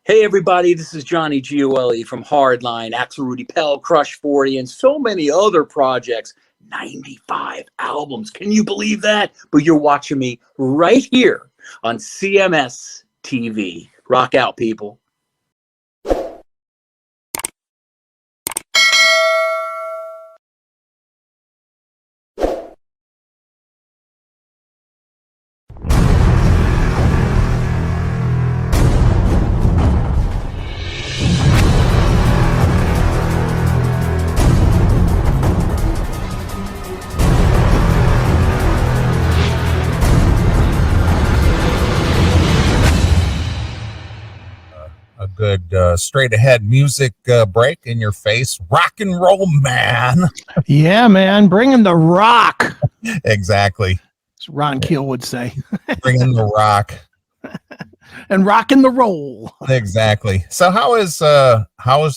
Hey everybody, this is Johnny Gioeli from Hardline, Axel Rudy Pell, Crush 40, and so many other projects. 95 albums. Can you believe that? But you're watching me right here on CMS TV. Rock out, people. Good straight ahead music break in your face. Rock and roll, man. Yeah, man. Bring in the rock. Exactly. As Ron Keel would say. Bring in the rock. And rock and the roll. Exactly. So how is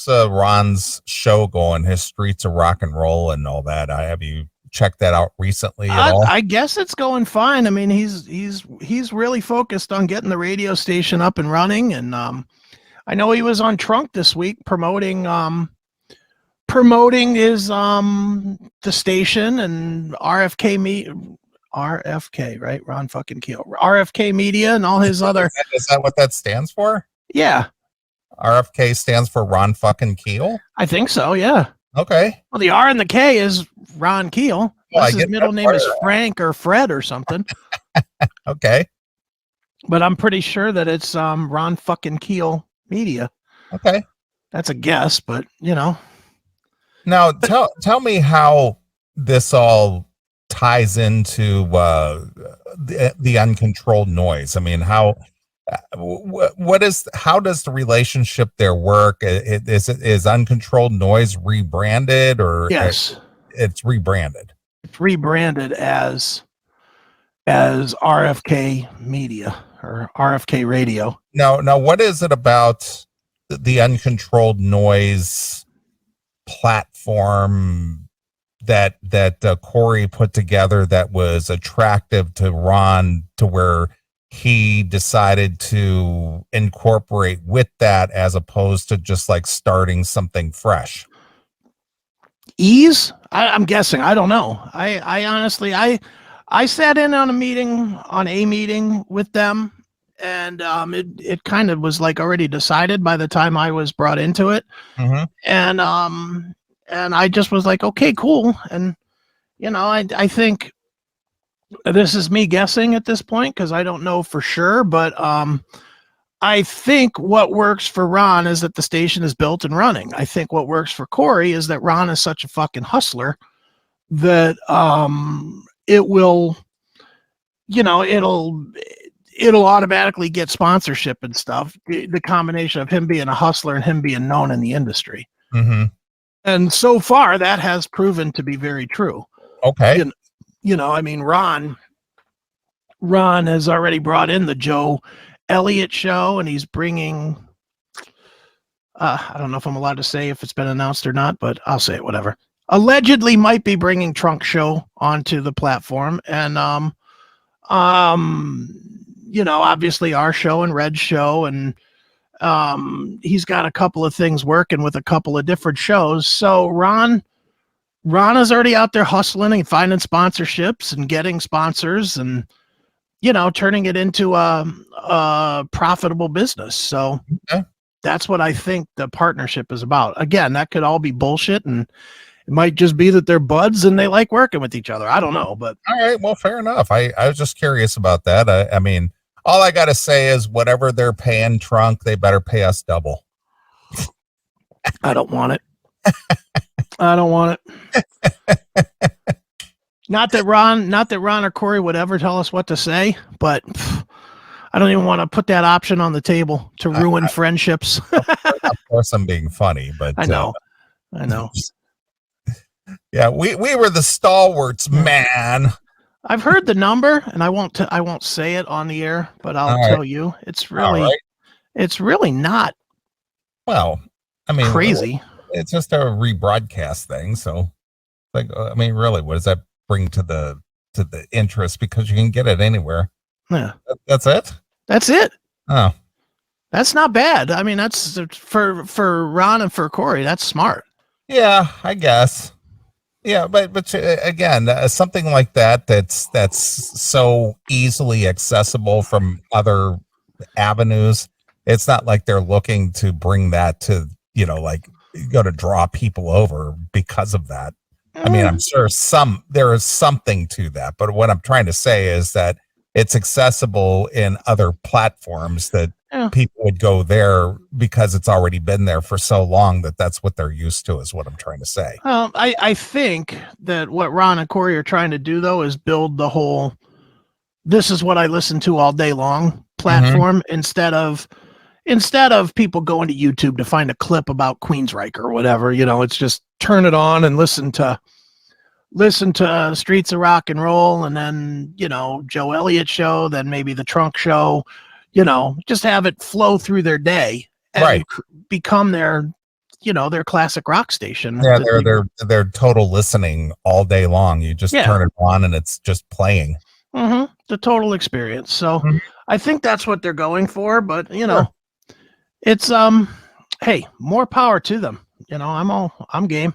Ron's show going? His Streets of Rock and Roll and all that. Have you checked that out recently at all? I guess it's going fine. I mean, he's really focused on getting the radio station up and running, and I know he was on Trunk this week promoting his the station and RFK, right? Ron fucking Keel. RFK Media and all his other. Is that what that stands for? Yeah. RFK stands for Ron fucking Keel? I think so, yeah. Okay. Well, the R and the K is Ron Keel. Well, his middle name is Frank or Fred or something. Okay. But I'm pretty sure that it's Ron fucking Keel Media. Okay. That's a guess, but you know. Now tell me how this all ties into the uncontrolled noise. I mean, how does the relationship there work? Is uncontrolled noise rebranded or yes, it's rebranded? It's rebranded as RFK Media or RFK Radio. Now, what is it about the uncontrolled noise platform that Corey put together that was attractive to Ron to where he decided to incorporate with that as opposed to just like starting something fresh? Ease? I'm guessing. I don't know. I honestly, I sat in on a meeting with them, and it kind of was like already decided by the time I was brought into it. Mm-hmm. And I just was like, okay, cool. And you know, I think this is me guessing at this point because I don't know for sure, but I think what works for Ron is that the station is built and running. I think what works for Corey is that Ron is such a fucking hustler that it will, you know, it'll automatically get sponsorship and stuff. The combination of him being a hustler and him being known in the industry. Mm-hmm. And so far that has proven to be very true. Okay. You know, I mean, Ron has already brought in the Joe Elliott show, and he's bringing, I don't know if I'm allowed to say if it's been announced or not, but I'll say it, whatever. Allegedly might be bringing Trunk Show onto the platform. And, you know, obviously our show and Red's show, and he's got a couple of things working with a couple of different shows. So Ron is already out there hustling and finding sponsorships and getting sponsors and, you know, turning it into a profitable business. So that's what I think the partnership is about. Again, that could all be bullshit, and it might just be that they're buds and they like working with each other. I don't know, but all right. Well, fair enough. I was just curious about that. I mean, all I got to say is whatever they're paying Trunk, they better pay us double. I don't want it. I don't want it. Not that Ron or Corey would ever tell us what to say, but I don't even want to put that option on the table to ruin friendships. Of course, I'm being funny, but I know. Yeah, we were the stalwarts, man. I've heard the number, and I won't say it on the air, but I'll tell you, it's really not. Well, I mean, crazy. It's just a rebroadcast thing, so like, I mean, really, what does that bring to the interest? Because you can get it anywhere. Yeah, that's it. That's it. Oh, That's not bad. I mean, that's for Ron and for Corey. That's smart. Yeah, I guess. Yeah, but again, something like that's so easily accessible from other avenues. It's not like they're looking to bring that to, like go to draw people over because of that. I mean, I'm sure there is something to that, but what I'm trying to say is that it's accessible in other platforms that people would go there because it's already been there for so long that's what they're used to, is what I'm trying to say. I think that what Ron and Corey are trying to do, though, is build the whole "this is what I listen to all day long" platform, instead of people going to YouTube to find a clip about Queensryche or whatever. It's just turn it on and listen to Streets of Rock and Roll, and then Joe Elliott show, then maybe the Trunk show. Just have it flow through their day and become their classic rock station. Yeah, they're total listening all day long. You just turn it on and it's just playing. The total experience. So I think that's what they're going for, but it's hey, more power to them. I'm game.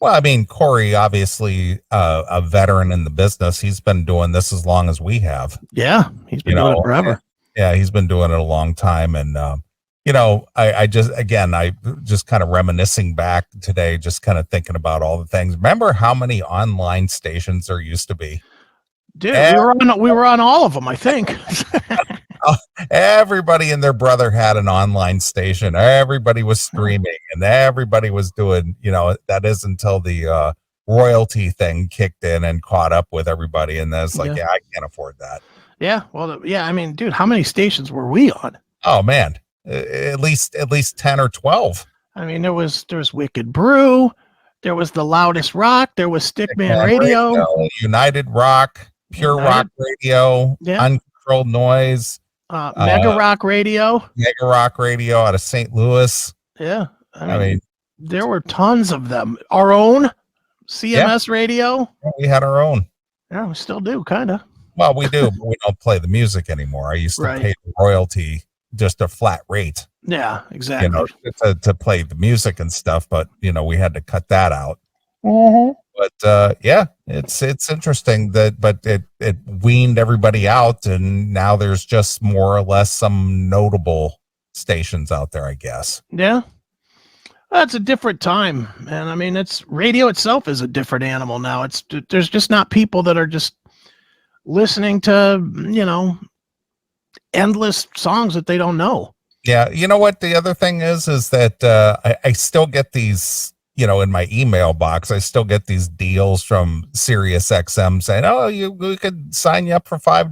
Well, I mean, Corey, obviously a veteran in the business. He's been doing this as long as we have. Yeah, he's been doing it forever. Yeah, he's been doing it a long time. And, I just kind of reminiscing back today, just kind of thinking about all the things. Remember how many online stations there used to be? Dude, we were on all of them, I think. Everybody and their brother had an online station. Everybody was streaming and everybody was doing, that is until the royalty thing kicked in and caught up with everybody. And that's like, I can't afford that. Yeah. Well, I mean, dude, how many stations were we on? Oh man, at least 10 or 12. I mean, there was Wicked Brew. There was The Loudest Rock. There was Stickman Radio, United Rock, Pure Rock Radio, Uncontrolled Noise. Mega Rock Radio out of St. Louis. Yeah. I mean, there were tons of them. Our own CMS Radio. We had our own. Yeah, we still do, kind of. Well, we do, but we don't play the music anymore. I used to pay the royalty, just a flat rate. Yeah, exactly. To play the music and stuff, but we had to cut that out. But it's interesting but it weaned everybody out, and now there's just more or less some notable stations out there, I guess. Yeah, that's a different time, man. I mean, radio itself is a different animal now. There's just not people that are just listening to endless songs that they don't know. Yeah, you know what the other thing is that I still get these. In my email box, I still get these deals from Sirius XM saying, "Oh, we could sign you up for $5,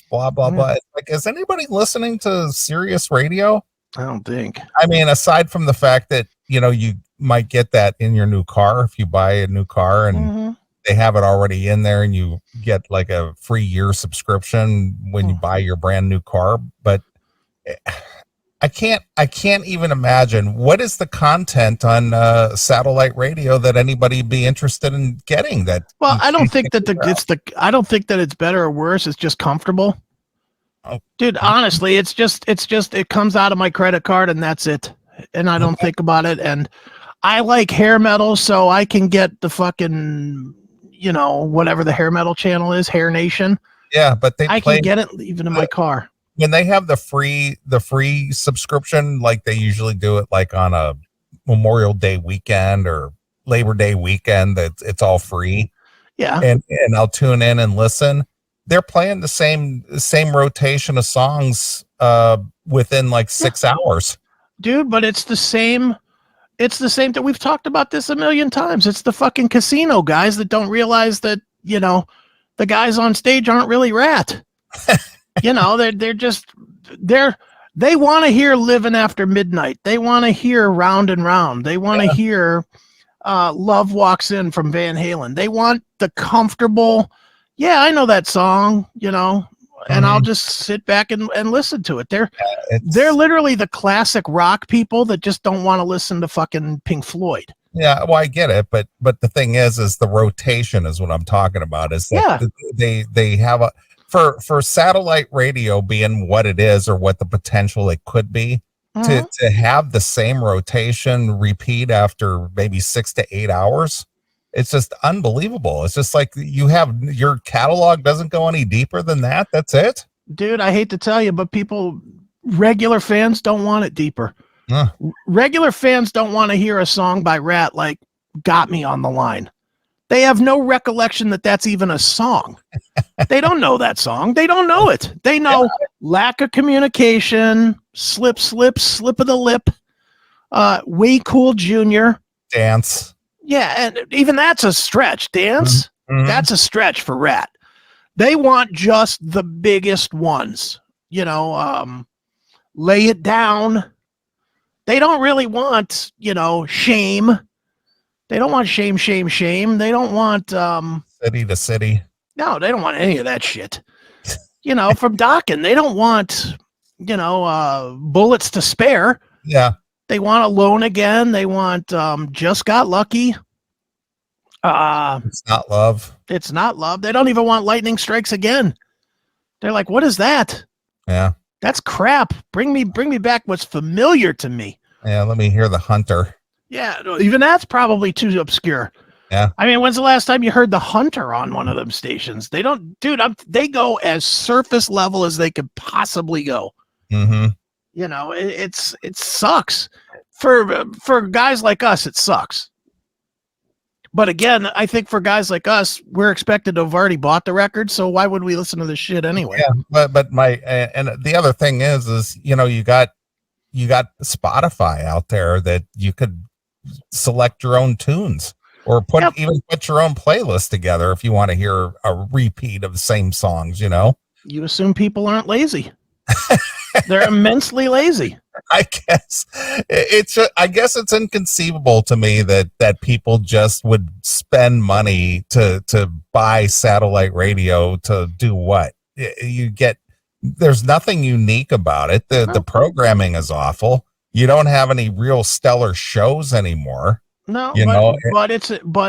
blah blah blah." It's like, is anybody listening to Sirius Radio? I don't think. I mean, aside from the fact that you might get that in your new car if you buy a new car and they have it already in there, and you get like a free year subscription when you buy your brand new car, but. I can't even imagine what is the content on satellite radio that anybody be interested in getting. That I don't think that I don't think that it's better or worse. It's just comfortable. Oh. Dude, honestly, it's just it comes out of my credit card and that's it. And I don't think about it. And I like hair metal, so I can get the fucking whatever the hair metal channel is, Hair Nation. Yeah, but I can get it even in my car. When they have the free subscription, like they usually do it like on a Memorial Day weekend or Labor Day weekend, that it's all free. Yeah. And I'll tune in and listen. They're playing the same rotation of songs within like 6 hours. Dude, but it's the same that we've talked about this a million times. It's the fucking casino guys that don't realize that, the guys on stage aren't really Rat. They want to hear Living After Midnight. They want to hear Round and Round. They want to hear Love Walks In from Van Halen. They want the comfortable, I know that song, and I'll just sit back and listen to it. They're literally the classic rock people that just don't want to listen to fucking Pink Floyd. Yeah, well, I get it, but the thing is the rotation is what I'm talking about. Is that they have for satellite radio being what it is, or what the potential it could be, to have the same rotation repeat after maybe 6 to 8 hours, it's just unbelievable. It's just like you have your catalog doesn't go any deeper than that. That's it. Dude, I hate to tell you, but regular fans don't want it deeper. Regular fans don't want to hear a song by Rat like Got Me on the Line. They have no recollection that that's even a song. They don't know that song. They don't know it. They know lack of communication, slip of the lip, Way Cool Junior. Dance. Yeah, and even that's a stretch. Dance, that's a stretch for Rat. They want just the biggest ones. Lay It Down. They don't really want, Shame. They don't want Shame. They don't want City to City. No, they don't want any of that shit. From Dokken, they don't want, Bullets to Spare. Yeah. They want Alone Again. They want Just Got Lucky. It's Not Love. It's Not Love. They don't even want Lightning Strikes Again. They're like, what is that? Yeah. That's crap. Bring me back what's familiar to me. Yeah, let me hear The Hunter. Yeah, even that's probably too obscure. Yeah. I mean, when's the last time you heard The Hunter on one of them stations? They don't, dude, they go as surface level as they could possibly go. Mm-hmm. It sucks. For guys like us, it sucks. But again, I think for guys like us, we're expected to have already bought the record, so why would we listen to this shit anyway? Yeah, but and the other thing is you got Spotify out there that you could select your own tunes, or put your own playlist together if you want to hear a repeat of the same songs. You assume people aren't lazy. They're immensely lazy. I guess it's inconceivable to me that people just would spend money to buy satellite radio to do what. There's nothing unique about it. The programming is awful. You don't have any real stellar shows anymore. No, but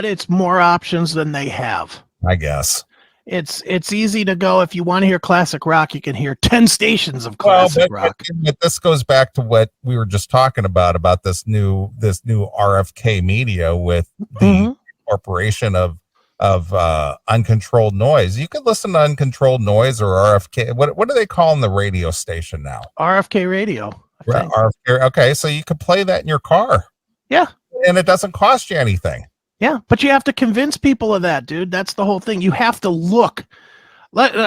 it's more options than they have. I guess. It's easy to go. If you want to hear classic rock, you can hear 10 stations of classic rock. But this goes back to what we were just talking about this new RFK media with the incorporation of uncontrolled noise. You could listen to uncontrolled noise or RFK. What do they call in the radio station now? RFK radio. Right, RFK. Okay, so you could play that in your car. Yeah, and it doesn't cost you anything. Yeah, but you have to convince people of that, dude. That's the whole thing. You have to look, and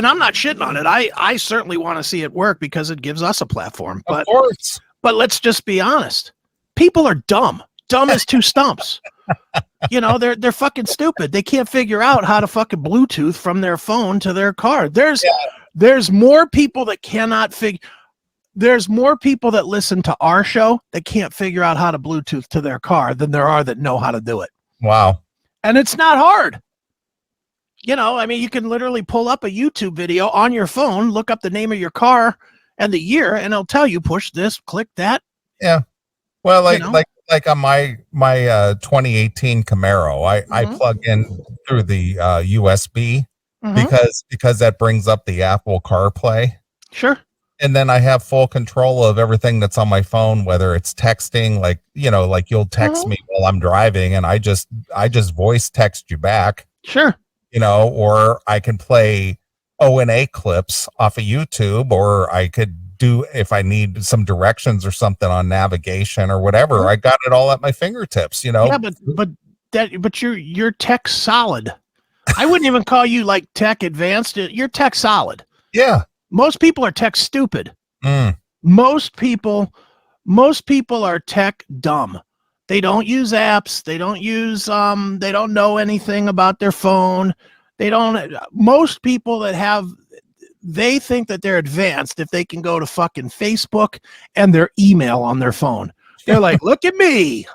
I'm not shitting on it. I certainly want to see it work because it gives us a platform. But, of course. But let's just be honest. People are dumb. Dumb as two stumps. They're fucking stupid. They can't figure out how to fucking Bluetooth from their phone to their car. There's more people that cannot figure. There's more people that listen to our show that can't figure out how to Bluetooth to their car than there are that know how to do it. Wow. And it's not hard. You can literally pull up a YouTube video on your phone, look up the name of your car and the year, and it'll tell you push this, click that. Yeah. Well, like on my 2018 Camaro, I plug in through the USB because that brings up the Apple CarPlay. Sure. And then I have full control of everything that's on my phone, whether it's texting, like you'll text me while I'm driving and I just voice text you back. Sure. Or I can play O&A clips off of YouTube, or I could do, if I need some directions or something on navigation or whatever, I got it all at my fingertips, Yeah, but you're tech solid. I wouldn't even call you like tech advanced. You're tech solid. Yeah. Most people are tech stupid. Most people are tech dumb. They don't use apps. They don't know anything about their phone. Most people they think that they're advanced if they can go to fucking Facebook and their email on their phone. They're like, look at me.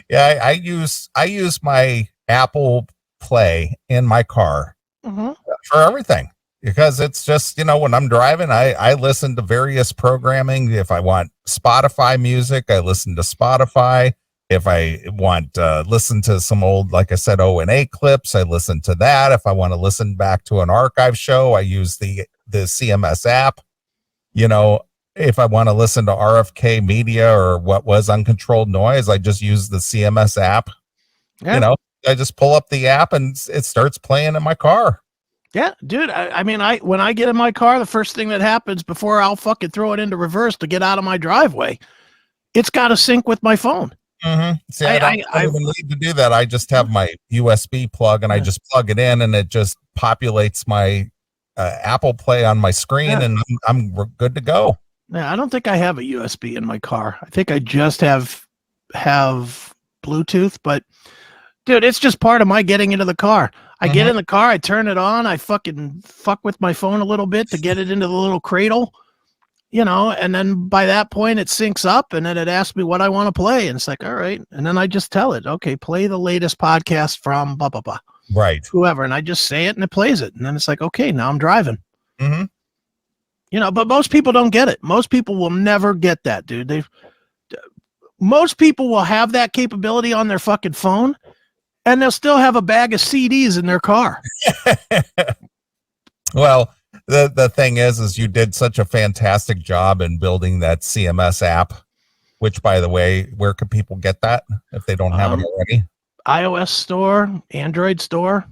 Yeah. I use my Apple Play in my car for everything. Because it's just, when I'm driving, I listen to various programming. If I want Spotify music, I listen to Spotify. If I want to listen to some old, like I said, O&A clips, I listen to that. If I want to listen back to an archive show, I use the CMS app. You know, if I want to listen to RFK media or what was uncontrolled noise, I just use the CMS app. Yeah. You know, I just pull up the app and it starts playing in my car. Yeah, dude. I mean, when I get in my car, the first thing that happens before I'll fucking throw it into reverse to get out of my driveway, it's got to sync with my phone. Mm-hmm. See, I don't even need to do that. I just have my USB plug and I just plug it in and it just populates my Apple Play on my screen and I'm good to go. Yeah, I don't think I have a USB in my car. I think I just have Bluetooth, but dude, it's just part of my getting into the car. I get in the car, I turn it on, I fucking fuck with my phone a little bit to get it into the little cradle. You know, and then by that point it syncs up and then it asks me what I want to play. And it's like, all right. And then I just tell it, okay, play the latest podcast from blah, blah, blah. Right. Whoever. And I just say it and it plays it. And then it's like, okay, now I'm driving. Mm-hmm. You know, but most people don't get it. Most people will never get that, dude. Most people will have that capability on their fucking phone and they'll still have a bag of CDs in their car. Well, the thing is you did such a fantastic job in building that CMS app, which, by the way, where can people get that if they don't have it already? iOS store, Android store,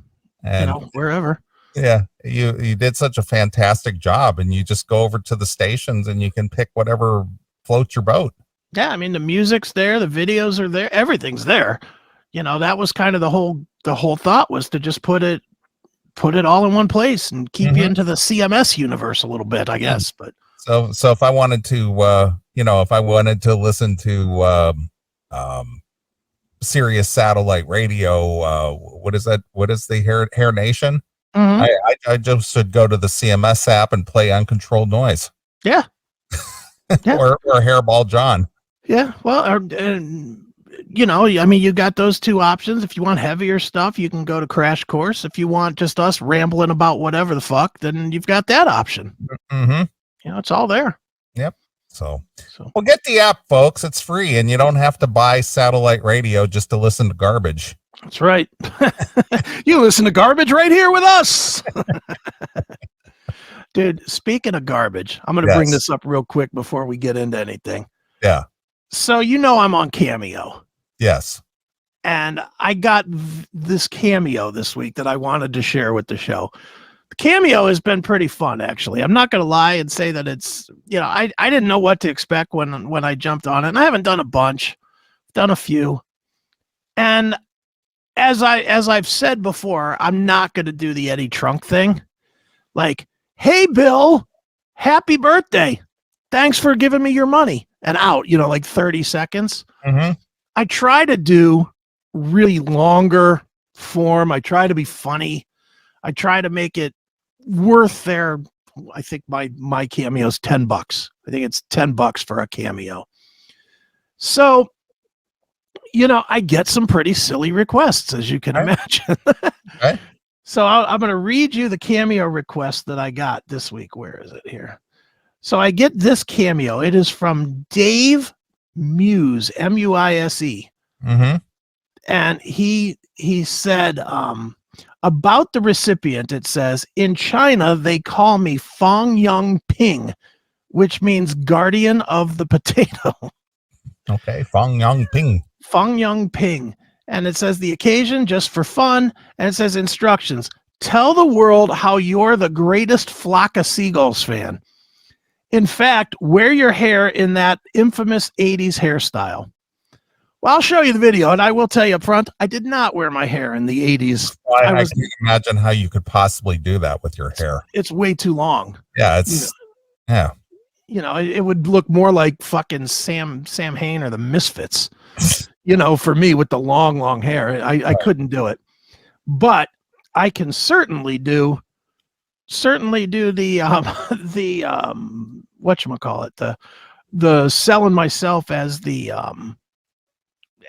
and, you know, wherever. Yeah, you did such a fantastic job, and you just go over to the stations and you can pick whatever floats your boat. Yeah, I mean, the music's there, the videos are there, everything's there. You know, that was kind of the whole thought was to just put it all in one place and keep you into the CMS universe a little bit, I guess. But so if I wanted to, if I wanted to listen to Sirius satellite radio, what is that? What is the Hair Nation? I just should go to the CMS app and play Uncontrolled Noise. Yeah. or Hairball John. Yeah. Well, you know, I mean, you got those two options. If you want heavier stuff, you can go to Crash Course. If you want just us rambling about whatever the fuck, then you've got that option. Mm-hmm. You know, it's all there. Yep. So well, get the app, folks. It's free, and you don't have to buy satellite radio just to listen to garbage. That's right. You listen to garbage right here with us. Dude, speaking of garbage, I'm going to bring this up real quick before we get into anything. Yeah. So, you know, I'm on Cameo. Yes. And I got this Cameo this week that I wanted to share with the show. Cameo has been pretty fun, actually. I'm not going to lie and say that it's, you know, I didn't know what to expect when I jumped on it. And I haven't done a bunch, done a few. And as I've said before, I'm not going to do the Eddie Trunk thing. Like, hey, Bill, happy birthday. Thanks for giving me your money. And out, you know, like 30 seconds. Mm-hmm. I try to do really longer form. I try to be funny. I try to make it worth their, I think my Cameo is $10. I think it's $10 for a Cameo. So, you know, I get some pretty silly requests, as you can imagine. Okay. So I'm going to read you the Cameo request that I got this week. Where is it here? So I get this Cameo. It is from Dave Muse, M-U-I-S-E. Mm-hmm. And he said, about the recipient, it says, in China, they call me Fong Yung Ping, which means guardian of the potato. Okay, Fong Yung Ping. Fong Yung Ping. And it says the occasion just for fun. And it says instructions. Tell the world how you're the greatest Flock of Seagulls fan. In fact, wear your hair in that infamous 80s hairstyle. Well, I'll show you the video, and I will tell you up front, I did not wear my hair in the 80s. Well, I can't imagine how you could possibly do that with your hair. It's way too long. Yeah, it's, yeah. You know, it would look more like fucking Sam Hain or the Misfits, you know, for me with the long hair. I couldn't do it. But I can certainly do the whatchamacallit, the selling myself as the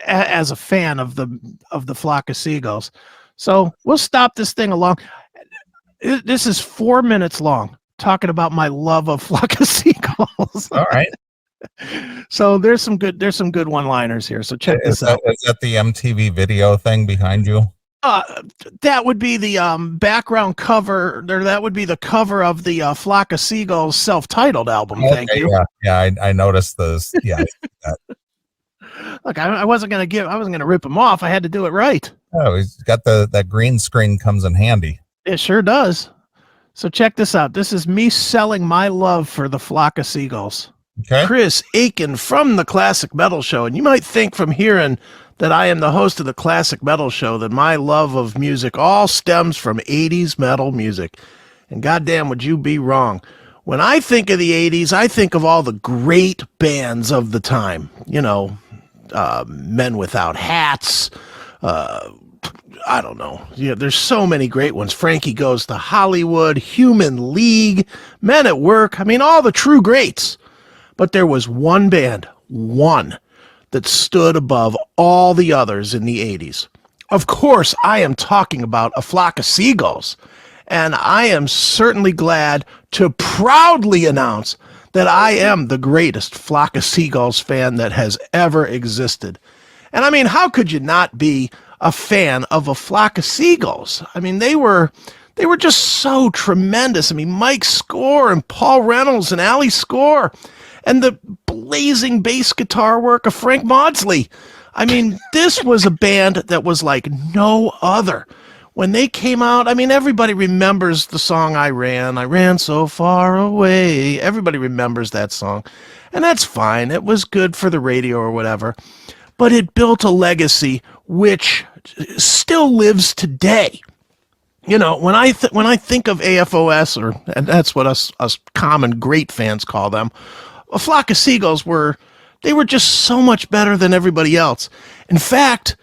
as a fan of the Flock of Seagulls. So we'll stop this thing along. This is 4 minutes long, talking about my love of Flock of Seagulls. All right. So there's some good one-liners here. So check this out. Is that the MTV video thing behind you? That would be the background cover, or that would be the cover of the Flock of Seagulls self-titled album. Okay, Thank you. Yeah, I noticed those. Yeah. Look, I wasn't gonna rip him off. I had to do it right. Oh, he's got that green screen comes in handy. It sure does. So check this out. This is me selling my love for the Flock of Seagulls. Okay. Chris Aiken from the Classic Metal Show. And you might think from hearing that I am the host of the Classic Metal Show that my love of music all stems from 80s metal music. And goddamn, would you be wrong. When I think of the 80s, I think of all the great bands of the time. You know, Men Without Hats, I don't know. Yeah, there's so many great ones. Frankie Goes to Hollywood, Human League, Men at Work. I mean, all the true greats. But there was one band, that stood above all the others in the 80s. Of course, I am talking about A Flock of Seagulls. And I am certainly glad to proudly announce that I am the greatest Flock of Seagulls fan that has ever existed. And I mean, how could you not be a fan of A Flock of Seagulls? I mean, they were just so tremendous. I mean, Mike Score and Paul Reynolds and Ali Score and the blazing bass guitar work of Frank Maudsley. I mean, this was a band that was like no other. When they came out, I mean, everybody remembers the song I Ran So Far Away. Everybody remembers that song. And that's fine. It was good for the radio or whatever. But it built a legacy which still lives today. You know, when I think of AFOS, and that's what us common great fans call them, A Flock of Seagulls were just so much better than everybody else. In fact,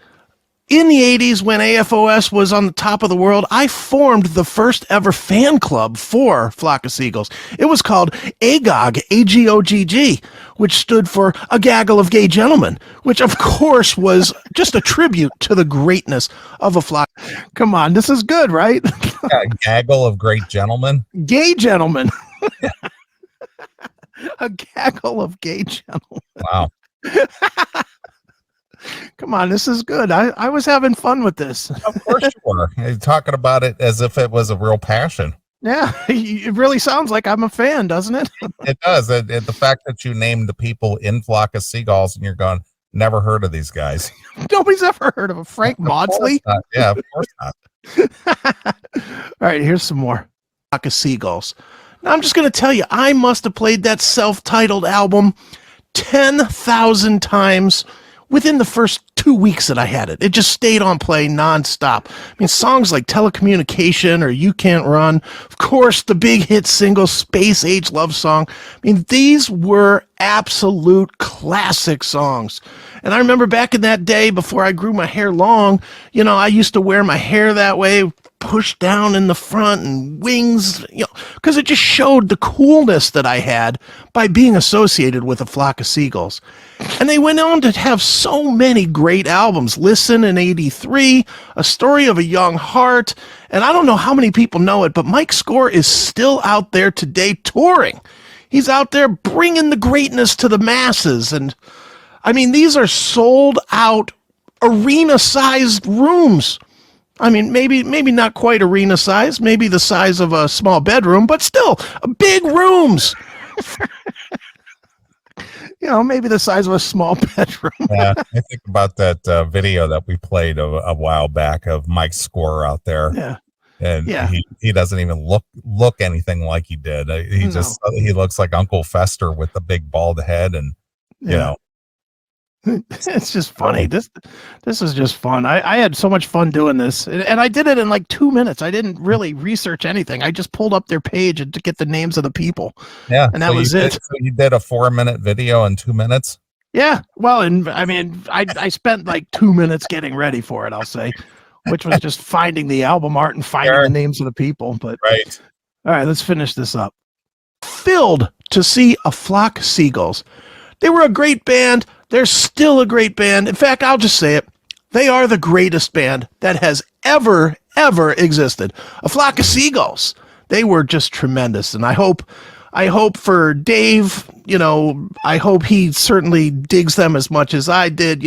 in the 80s, when AFOS was on the top of the world, I formed the first ever fan club for Flock of Seagulls. It was called AGOG, A-G-O-G-G, which stood for A Gaggle of Gay Gentlemen, which of course was just a tribute to the greatness of A Flock. Come on, this is good, right? Yeah, gaggle of great gentlemen. Gay gentlemen. A gaggle of gay gentlemen. Wow. Come on, this is good. I was having fun with this. Of course you were. You're talking about it as if it was a real passion. Yeah, it really sounds like I'm a fan, doesn't it? It does. The fact that you named the people in Flock of Seagulls and you're going, never heard of these guys. Nobody's ever heard of a Frank Maudsley. Yeah, of course not. All right, here's some more. Flock of Seagulls. Now, I'm just going to tell you, I must have played that self-titled album 10,000 times within the first 2 weeks that I had it. It just stayed on play nonstop. I mean, songs like Telecommunication or You Can't Run, of course, the big hit single Space Age Love Song. I mean, these were absolute classic songs. And I remember back in that day before I grew my hair long, you know, I used to wear my hair that way, pushed down in the front and wings, you know, because it just showed the coolness that I had by being associated with A Flock of Seagulls. And they went on to have so many great albums. Listen in '83, A Story of a Young Heart, and I don't know how many people know it, but Mike Score is still out there today touring. He's out there bringing the greatness to the masses. And I mean, these are sold out arena-sized rooms. I mean, maybe not quite arena size, maybe the size of a small bedroom, but still big rooms. You know, maybe the size of a small bedroom. Yeah, I think about that video that we played a while back of Mike Score out there. Yeah. And yeah. he doesn't even look anything like he did. He looks like Uncle Fester with the big bald head, and you know. It's just funny. This is just fun. I had so much fun doing this, and I did it in like 2 minutes. I didn't really research anything. I just pulled up their page and to get the names of the people. Yeah, and that was it. So you did a 4-minute video in 2 minutes. Yeah, well, and I mean, I spent like 2 minutes getting ready for it. I'll say, which was just finding the album art and finding the names of the people. But right. All right, let's finish this up. Thrilled to see A Flock of Seagulls. They were a great band. They're still a great band. In fact, I'll just say it. They are the greatest band that has ever existed. A Flock of Seagulls. They were just tremendous. And I hope I hope for Dave, I hope he certainly digs them as much as I did.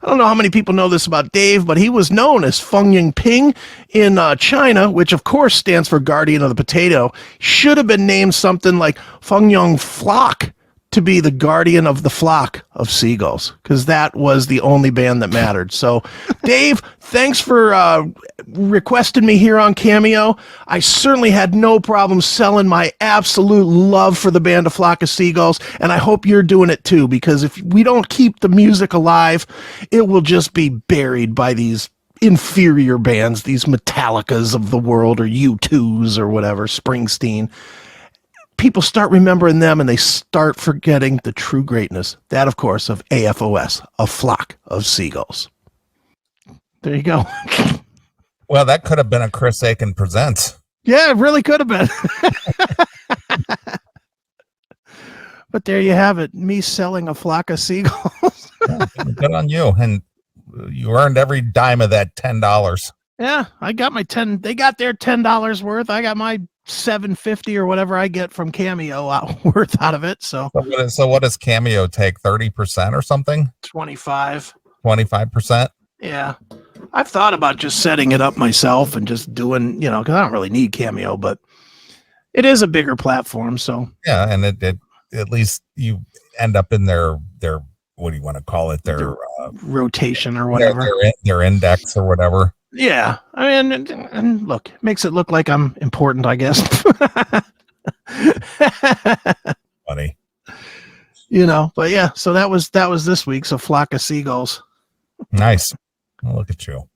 I don't know how many people know this about Dave, but he was known as Feng Yingping in China, which of course stands for Guardian of the Potato. Should have been named something like Feng Yong Flock to be the guardian of the flock of seagulls, because that was the only band that mattered. So, Dave, thanks for requesting me here on Cameo. I certainly had no problem selling my absolute love for the band A Flock of Seagulls, and I hope you're doing it too, because if we don't keep the music alive, it will just be buried by these inferior bands, these Metallicas of the world, or U2s or whatever, Springsteen. People start remembering them and they start forgetting the true greatness. That, of course, of AFOS, A Flock of Seagulls. There you go. Well, that could have been a Chris Aiken Presents. Yeah, it really could have been. But there you have it. Me selling A Flock of Seagulls. Yeah, good on you. And you earned every dime of that $10. Yeah, I got my 10. They got their $10 worth. I got my $7.50 or whatever I get from Cameo worth out of it. So what does Cameo take? 30% or something? 25. 25%? Yeah. I've thought about just setting it up myself and just doing, because I don't really need Cameo, but it is a bigger platform. So yeah, and it at least you end up in their what do you want to call it? Their rotation or whatever. Their index or whatever. Yeah, I mean, and look, it makes it look like I'm important, I guess. Funny. But yeah, so that was this week's A Flock of Seagulls. Nice. Well, look at you.